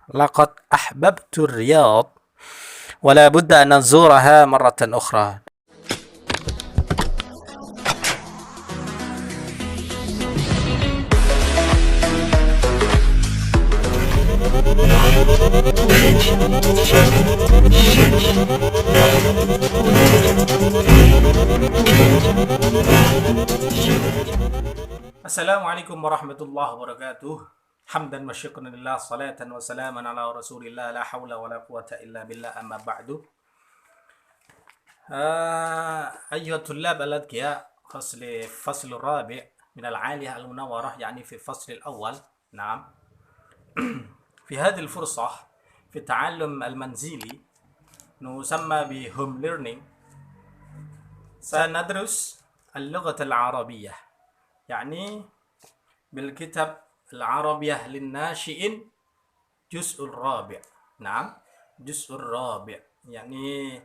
لقد أحببت الرياض ولا بد أن نزورها مرة أخرى. Assalamualaikum warahmatullahi wabarakatuh. Hamdan wa syukran lillah, salatan wa salaman ala rasulillah, la hawla wa la quwata illa billah, amma ba'du. أيها الطلاب الأذكياء، فصل الرابع من العالية المنورة، يعني في الفصل الأول. نعم. في هذه الفرصة في التعلم المنزلي نسمى بهوم ليرنينج سندرس اللغة العربية، يعني بالكتاب العربية للناشئين جزء الرابع. نعم، جزء الرابع، يعني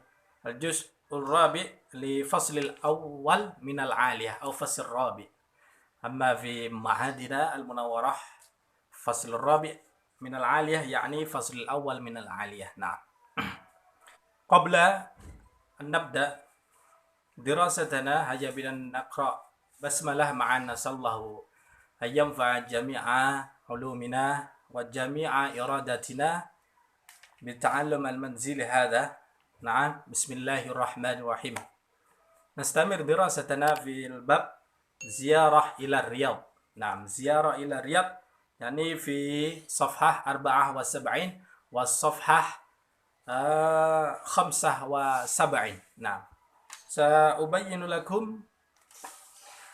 الجزء الرابع لفصل الأول من العالية أو فصل الرابع. أما في معهدنا المنورة فصل الرابع من العالية، يعني فصل الأول من العالية. نعم. قبل أن نبدأ دراستنا هيا بنا نقرأ بسملة معنا، نسأل الله أن ينفع جميع علومنا وجميع إرادتنا بالتعلم المنزلي هذا. نعم. بسم الله الرحمن الرحيم. نستمر دراستنا في الباب زيارة إلى الرياض. نعم، زيارة إلى الرياض يعني في صفحة 74 والصفحة 75. نعم. سأبين لكم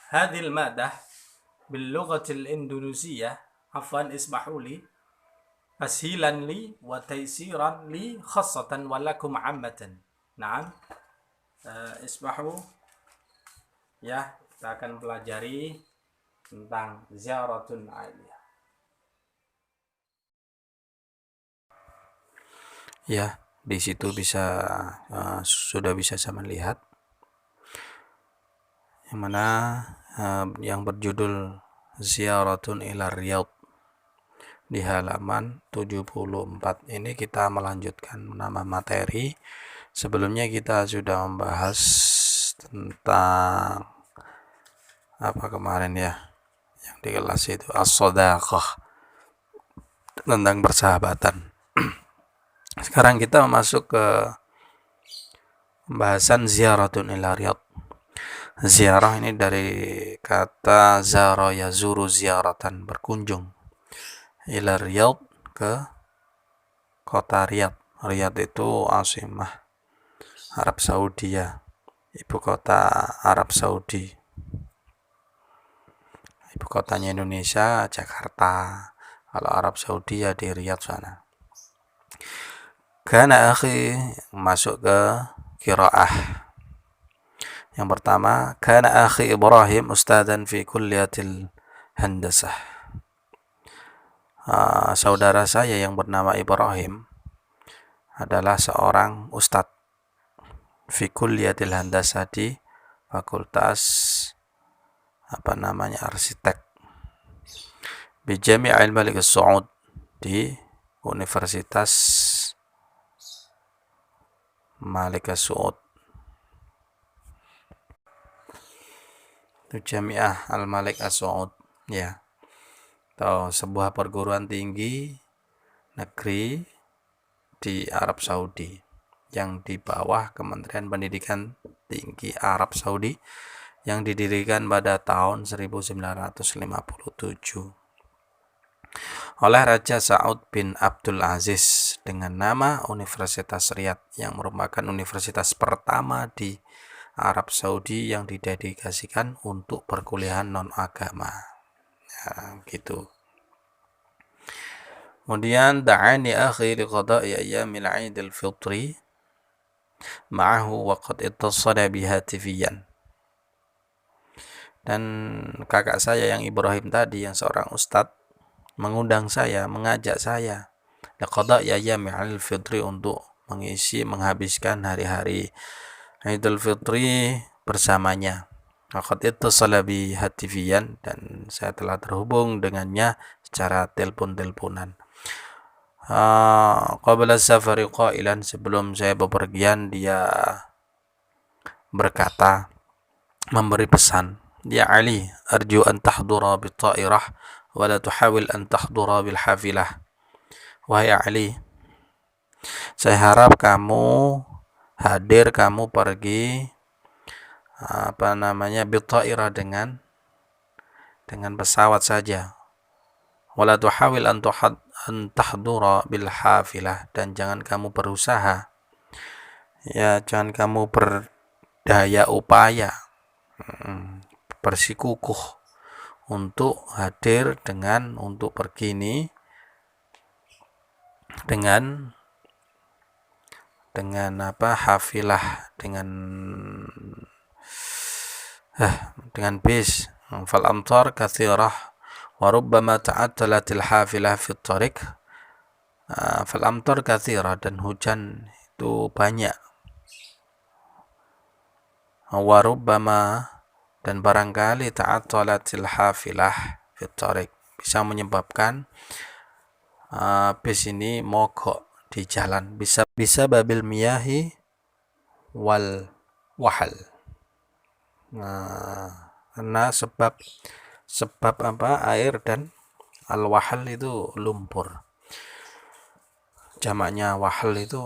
هذه المادة باللغة الإندونيسية، عفوا اسمحوا لي، تسهيلا لي وتيسيرا لي خاصة ولكم عامة. نعم. Ismahu, ya, kita akan pelajari tentang ziyaratun aliyah. Ya, di situ sudah bisa saya melihat yang mana yang berjudul Ziyaratun ila Riyadh. Di halaman 74 ini kita melanjutkan nama materi. Sebelumnya kita sudah membahas tentang apa kemarin ya, yang di kelas itu as-sadaqah, tentang persahabatan. Sekarang kita masuk ke pembahasan ziyaratun ila Riyadh. Ziarah ini dari kata zara yazuru ziyaratan, berkunjung, ila Riyadh, ke kota Riyadh. Riyadh itu asimah Arab Saudi, ya, ibu kota Arab Saudi. Ibu kotanya Indonesia Jakarta, kalau Arab Saudi ya di Riyadh sana. Kana akhi, masuk ke qiraah. Yang pertama, kana akhi Ibrahim ustadzan fi kulliyatil handasah. Saudara saya yang bernama Ibrahim adalah seorang ustadz fi kulliyatil handasah, di fakultas arsitek, bi Jami'il Malik Saud, di Universitas Malik Saud, itu Jami'ah Al-Malik Saud, ya, atau sebuah perguruan tinggi negeri di Arab Saudi yang di bawah Kementerian Pendidikan Tinggi Arab Saudi, yang didirikan pada tahun 1957 oleh Raja Saud bin Abdul Aziz dengan nama Universitas Riyadh, yang merupakan universitas pertama di Arab Saudi yang didedikasikan untuk perkuliahan non-agama. Ya, gitu. Kemudian da'ani akhi liqada'i ayyamil 'Aidil Fitri ma'ahu wa qad ittasala bihatifiyan. Dan kakak saya yang Ibrahim tadi, yang seorang ustadz, mengundang saya, mengajak saya liqada'i ayyamil Fitri, untuk menghabiskan hari-hari Idul Fitri bersamanya. Waqad ittasala bihatifiyan, dan saya telah terhubung dengannya secara telepon-teleponan. Qabla safari qailan, sebelum saya bepergian dia berkata, memberi pesan, ya Ali, arju an tahdura bi ta'irah wa la tuhawil an tahdura bil hafilah. Wahai Ali, saya harap kamu hadir, kamu pergi bi ta'irah dengan pesawat saja. Wala tuhawil an tahdura bil hafilah, dan jangan kamu berusaha, ya jangan kamu berdaya upaya, bersikukuh untuk hadir untuk pergi ini dengan hafilah, dengan bis. Fal amtar kathirah wa rubbama ta'attalatil hafilah fit tariq. Fal amtar kathirah, dan hujan itu banyak. Wa rubbama, dan barangkali ta'attalatil hafilah fit tariq, bisa menyebabkan bis ini mogok di jalan, bisa babil miyahi wal wahal. Karena sebab air dan al-wahal itu lumpur. Jamaknya wahal itu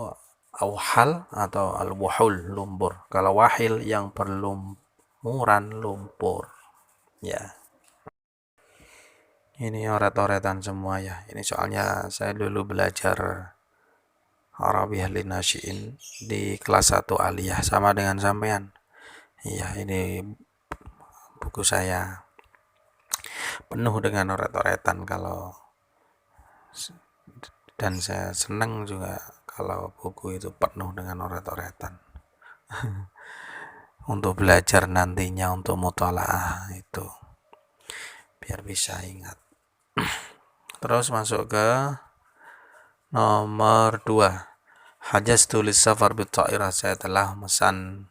awhal atau al-wuhul, lumpur. Kalau wahil yang berlumuran, lumpur. Ya. Ini oret-oretan semua ya. Ini soalnya saya dulu belajar Arabiyah Linasyi'in di kelas 1 aliyah, sama dengan sampean. Iya, ini buku saya penuh dengan oret-oretan dan saya senang juga kalau buku itu penuh dengan oret-oretan. Untuk belajar nantinya, untuk mutalaah itu biar bisa ingat. Terus masuk ke nomor 2. Hajaztu lis-safar bit-ta'irah, saya telah mesan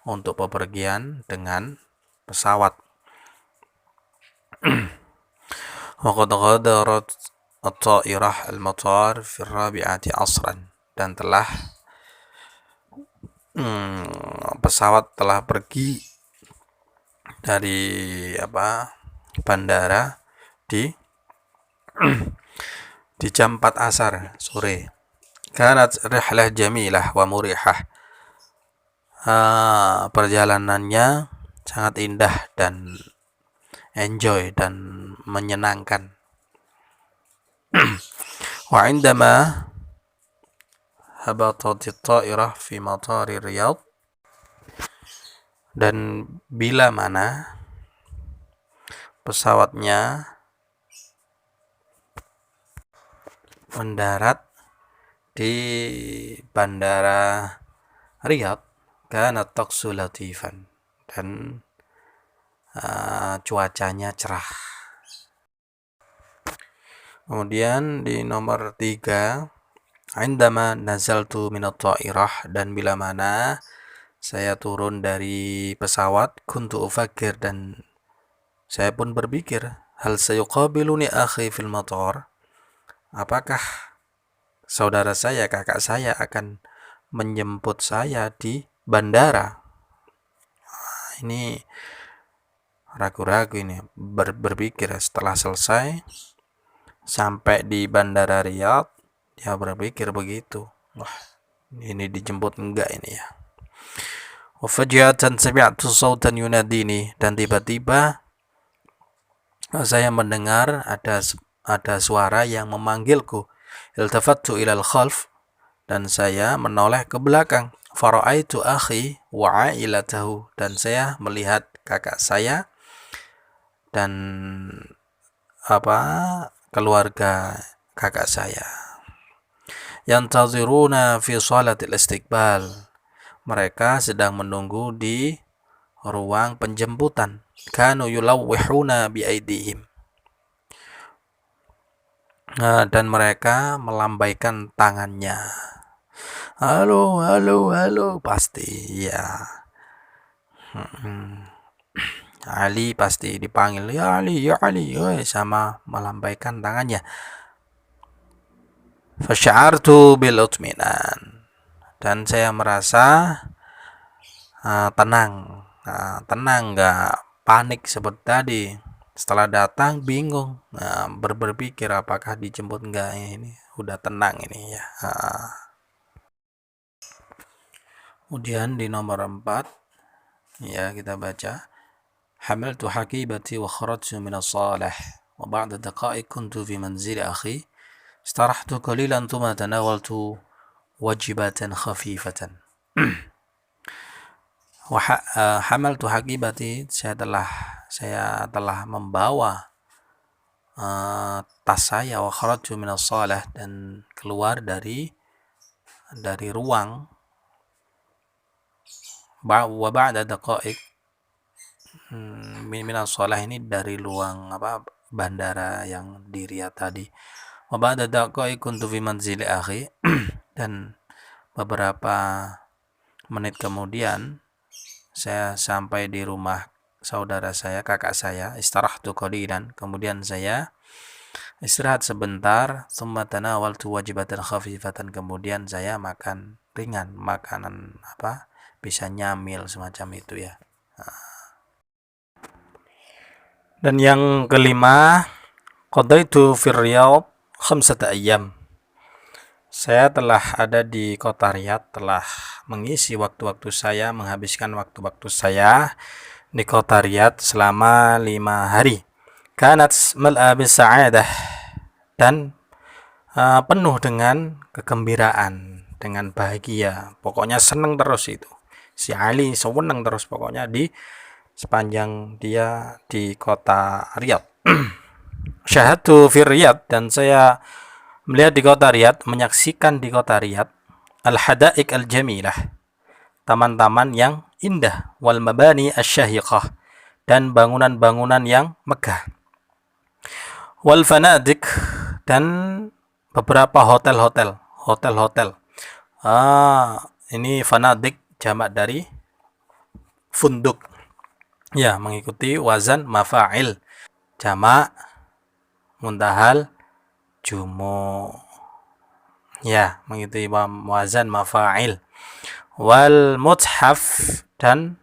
untuk bepergian dengan pesawat. Wa qad ghadarat at-ta'irah al-matar fi ar-rabi'ati 'asran, dan pesawat telah pergi dari bandara di jam 4 asar sore. Kanat rihlah jamilah wa murihah. Perjalanannya sangat indah dan enjoy dan menyenangkan. Wa indama habatat at-ta'irah fi matar Riyadh, dan bila mana pesawatnya mendarat di bandara Riyadh, kanat taqsu latifan, dan cuacanya cerah. Kemudian di nomor 3, indama nazaltu minat ta'irah, dan bila mana saya turun dari pesawat, kuntu ufakir, dan saya pun berpikir, hal sayuqabiluni akhi fil matar, apakah saudara saya, kakak saya akan menjemput saya di bandara. Ini ragu-ragu ini, berpikir. Setelah selesai sampai di bandara Riyadh, dia berpikir begitu, wah ini dijemput enggak ini ya. Wa fajatan sami'tu sautan yunadini, dan tiba-tiba saya mendengar ada suara yang memanggilku. Iltafattu ilal khalf, dan saya menoleh ke belakang. Fara'aitu akhi wa ailatahu, dan saya melihat kakak saya dan keluarga kakak saya. Yantaziruna fi salatil istiqbal, mereka sedang menunggu di ruang penjemputan. Kanu yulawwihuna bi aidihim, dan mereka melambaikan tangannya. Halo, halo, halo, pasti ya. Ali pasti dipanggil, ya Ali, ya Ali, sama melambaikan tangannya. Fasya'artu bil utminan, dan saya merasa tenang, tenang, nggak panik seperti tadi. Setelah datang bingung, berpikir apakah dijemput nggak, ini udah tenang ini ya. Kemudian di nomor 4 ya, kita baca hamaltu hakibati wa kharajtu min as-salah wa ba'da daqa'iq kuntu fi manzil akhi istarahtu qalilan thumma tanawaltu wajibatan khafifatan. Hamaltu hakibati, saya telah membawa tas saya, wa kharajtu min as-salah, dan keluar dari ruang, wa ba'da daqa'iq min as-salah ini dari ruang bandara yang di Riyadh tadi. Wa ba'da daqa'iq kuntu fi manzil akhi dan beberapa menit kemudian saya sampai di rumah saudara saya, kakak saya. Istarahtu qalilan, kemudian saya istirahat sebentar. Tsumma tanawaltu wajibatan khafifatan, kemudian saya makan ringan, makanan bisa nyamil semacam itu ya. Dan yang kelima, qadaitu fir Riyadh 5 ayyam. Saya telah ada di kota Riyadh, telah mengisi waktu-waktu saya, menghabiskan waktu-waktu saya di kota Riyadh selama 5 hari. Kanat mal'a bis sa'adah, dan penuh dengan kegembiraan, dengan bahagia. Pokoknya senang terus itu. Si Ali senang terus pokoknya di sepanjang dia di kota Riyadh. Syahadtu fir Riyadh, dan saya melihat di kota Riyadh, menyaksikan di kota Riyadh al-hada'iq al-jamilah, taman-taman yang indah, wal mabani asy-syahiqah, dan bangunan-bangunan yang megah, wal fanadik, dan beberapa hotel-hotel. Ini fanadik jamak dari funduk ya, mengikuti wazan mafa'il, jamak muntahal jumu ya, mengikuti wazan mafa'il. Wal mushaf, dan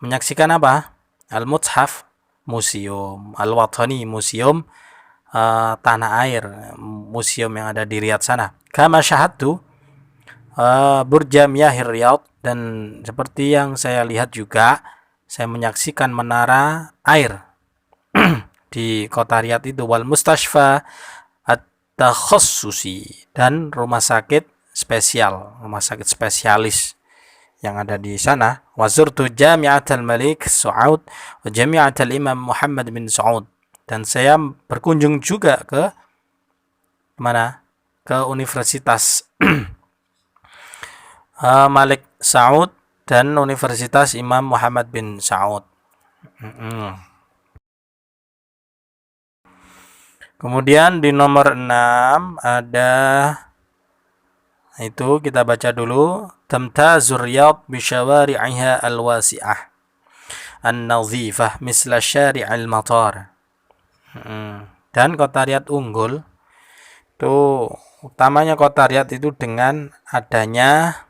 menyaksikan apa? Al mushaf, museum al-watani, museum tanah air, museum yang ada di Riyadh sana. Kama syahadtu burja miyahir Riyadh, dan seperti yang saya lihat juga, saya menyaksikan menara air di kota Riyadh itu. Wal mustashfa at-takhassusi, dan rumah sakit spesial, rumah sakit spesialis yang ada di sana. Wazurtu Jami'atul Malik Saud wa Jami'atul Imam Muhammad bin Saud, dan saya berkunjung juga ke mana? Ke Universitas Malik Saud dan Universitas Imam Muhammad bin Saud. Kemudian di nomor 6 ada itu, kita baca dulu. Tamtazur Riyadh bi syawari'iha al-wasi'ah an-nadhifah misla syari'il matar. Dan kota Riyadh unggul. Tuh, utamanya kota Riyadh itu dengan adanya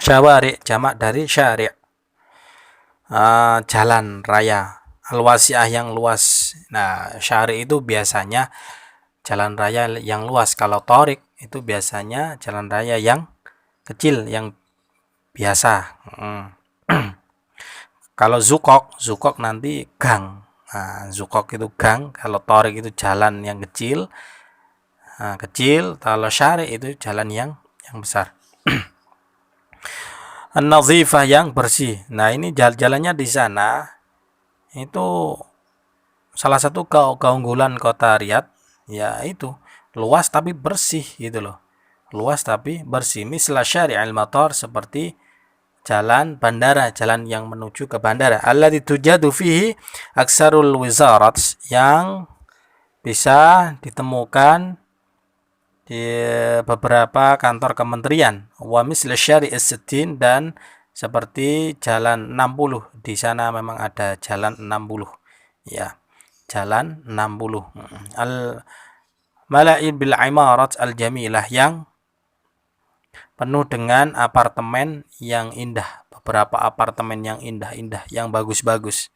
syawari', jamak dari syari', jalan raya, al-wasi'ah, yang luas. Nah, syari' itu biasanya jalan raya yang luas. Kalau thoriq itu biasanya jalan raya yang kecil, yang biasa. Kalau zukok nanti gang. Zukok itu gang, kalau thoriq itu jalan yang kecil. Kalau syari' itu jalan yang besar. An-nadhifah, yang bersih. Nah, ini jalan-jalannya di sana itu salah satu keunggulan kota Riyadh, ya itu luas tapi bersih gitu loh. Luas tapi bersih. Misla syari'il matar, seperti jalan bandara, jalan yang menuju ke bandara. Alladzi tujadu fihi aksarul wizarat, yang bisa ditemukan di beberapa kantor kementerian. Wa misla syari'is sittin, dan seperti jalan 60, di sana memang ada jalan 60 ya, jalan 60. mala'i bil imarat al-jamilah, yang penuh dengan apartemen yang indah, beberapa apartemen yang indah-indah, yang bagus-bagus.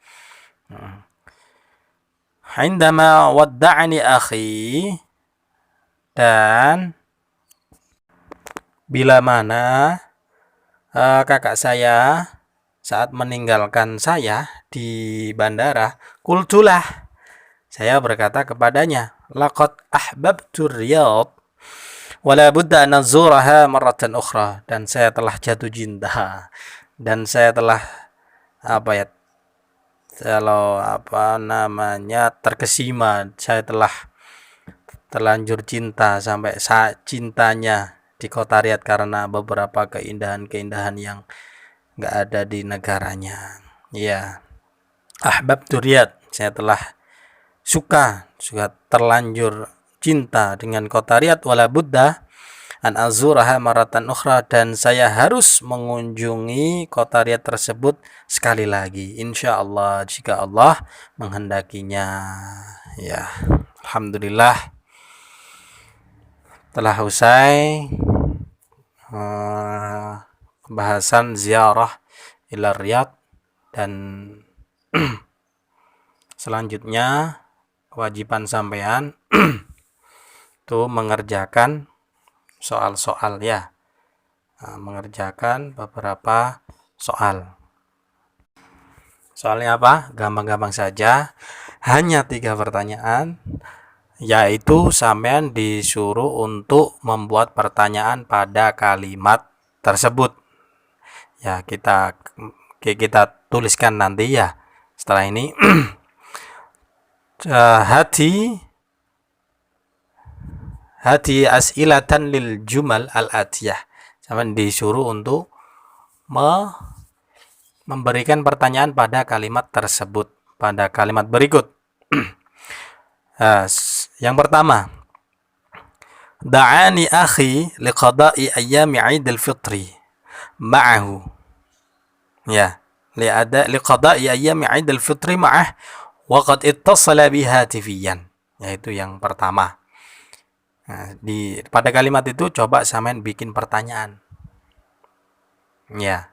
Indama wadda'ani akhi, dan bila mana kakak saya saat meninggalkan saya di bandara, qultulah, saya berkata kepadanya, laqad ahbabtu Riyadh wala budda an azuraha marratan ukhra, dan saya telah jatuh cinta, dan saya telah terkesima, saya telah terlanjur cinta sampai cintanya di kota Riyadh karena beberapa keindahan-keindahan yang nggak ada di negaranya. Ya, ahbabtu Riyadh, saya telah suka terlanjur cinta dengan kota Riyadh, wala budda an azuraha maratan ukhra, dan saya harus mengunjungi kota Riyadh tersebut sekali lagi, insyaallah, jika Allah menghendakinya. Ya, alhamdulillah telah usai pembahasan ziarah ila Riyadh, dan selanjutnya kewajiban sampean itu mengerjakan soal-soal, ya, mengerjakan beberapa soal. Soalnya apa? Gampang-gampang saja, hanya 3 pertanyaan, yaitu sampean disuruh untuk membuat pertanyaan pada kalimat tersebut. Ya, kita tuliskan nanti ya setelah ini. Hati as'ilatan lil jumal al-atiyah. Sampean disuruh untuk memberikan pertanyaan pada kalimat tersebut, pada kalimat berikut. Yang pertama, da'ani akhi liqada'i ayyami 'Idul Fitri ma'ahu. Ya, liqada'i ayyami 'Idul Fitri ma'ah wa qad ittasala bi hatifiyan. Yaitu yang pertama. Nah, pada kalimat itu coba sampean bikin pertanyaan. Ya.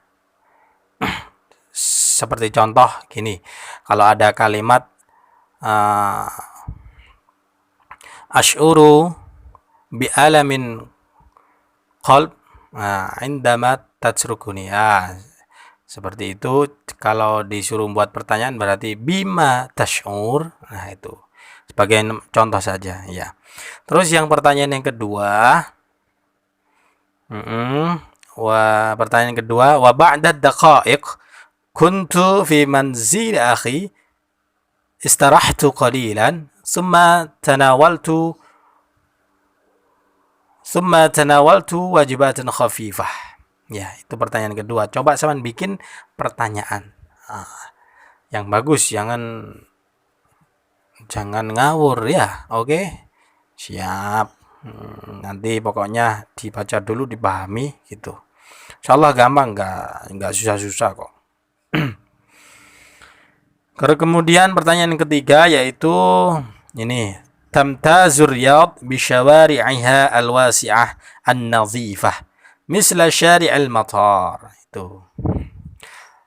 Seperti contoh gini, kalau ada kalimat ash'uru bi alamin qalb indama tatsrukuni. Seperti itu. Kalau disuruh buat pertanyaan berarti bima tash'ur. Nah, itu sebagai contoh saja, ya. Terus yang pertanyaan yang kedua, pertanyaan kedua, wa ba'da daqa'iq kuntu fi manzil akhi istarahtu qalilan thumma tanawaltu wajibatan khafifah. Ya, itu pertanyaan kedua. Coba sampean bikin pertanyaan yang bagus, jangan ngawur ya. Oke? Siap. Nanti pokoknya dibaca dulu, dipahami gitu. Insyaallah gampang, enggak susah-susah kok. Kemudian pertanyaan ketiga yaitu ini, tamtazur Riyadh bi syawari'iha al-wasi'ah an-nadhifah misla syari'il matar. Itu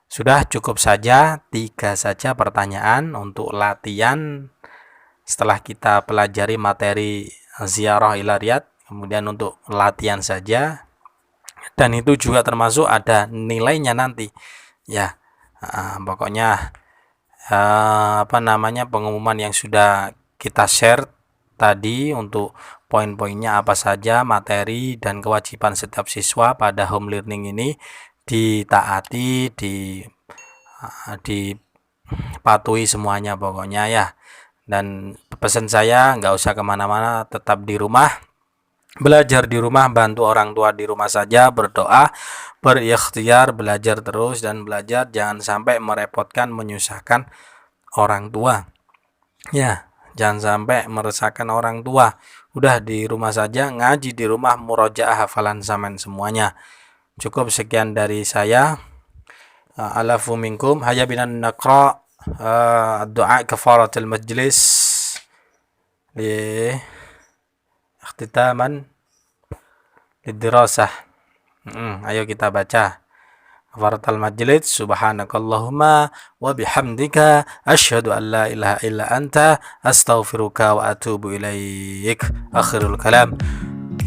sudah cukup saja, 3 saja pertanyaan untuk latihan setelah kita pelajari materi ziarah ila Riyadh. Kemudian untuk latihan saja, dan itu juga termasuk ada nilainya nanti ya. Pokoknya pengumuman yang sudah kita share tadi untuk poin-poinnya apa saja, materi dan kewajiban setiap siswa pada home learning ini ditaati, dipatuhi semuanya pokoknya ya. Dan pesan saya, nggak usah kemana-mana, tetap di rumah, belajar di rumah, bantu orang tua di rumah saja, berdoa, berikhtiar, belajar terus dan belajar, jangan sampai merepotkan, menyusahkan orang tua. Ya, jangan sampai meresahkan orang tua. Udah di rumah saja, ngaji di rumah, murojaah hafalan samen semuanya. Cukup sekian dari saya. Alafu minkum, haya binan naqra doa kafaratul majlis li ikhtitaman lidirasah. Ayo kita baca. Kafaratul majlis, subhanakallahumma wa bihamdika asyhadu an la ilaha illa anta astaghfiruka wa atubu ilaik. Akhirul kalam.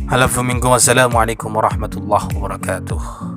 Halafu minkum, wassalamualaikum warahmatullahi wabarakatuh.